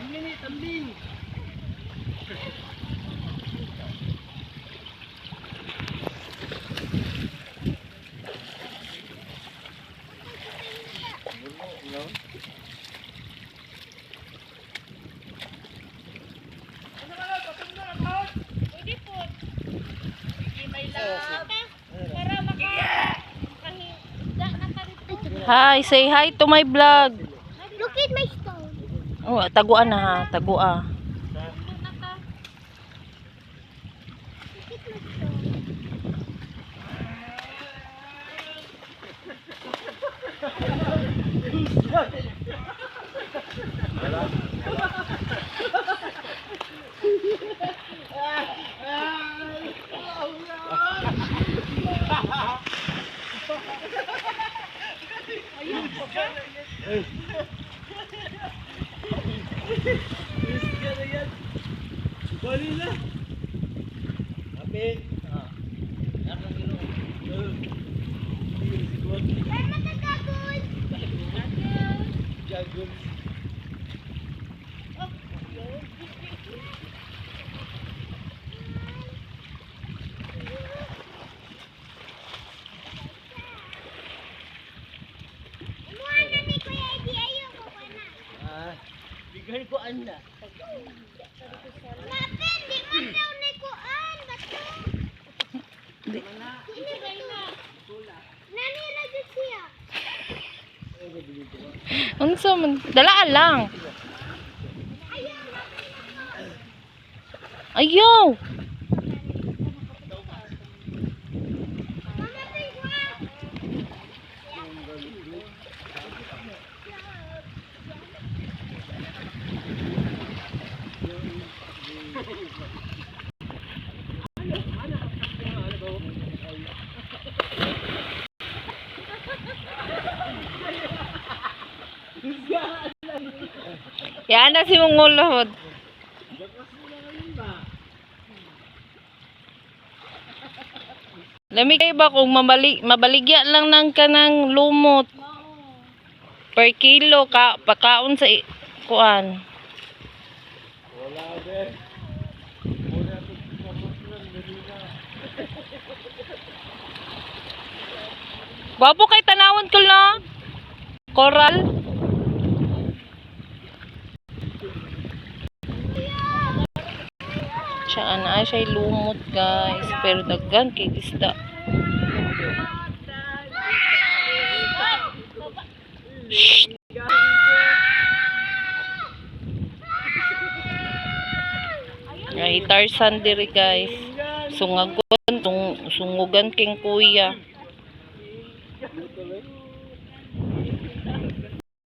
Tambing. Hi, say hi to my vlog. Look at my stone. Oh, taguan na ha, tagua. Bali na. Kapit. Tama ka kagod. Jagun. Ano ni Kuya Eddie? Ayoko ko na. Bigay ko ana. Natin, di man daw ni Kuan. Bato. Hindi ba ito? Nanira dyan siya. Unsa man, dalaan lang. Ayaw. Mamatay ko. Yan na si mong ngulod. Lamig kayo ba kung mabaligya lang ng kanang lumot per kilo ka pakaon sa kuan. Wala be. Wala to kapos lang dali na. Gwapo kay tanawon ko na. Coral. Siya na siya lumot guys, pero daghan kay isda. Shh. Ay Tarzan diri guys. Sungugan king kuya.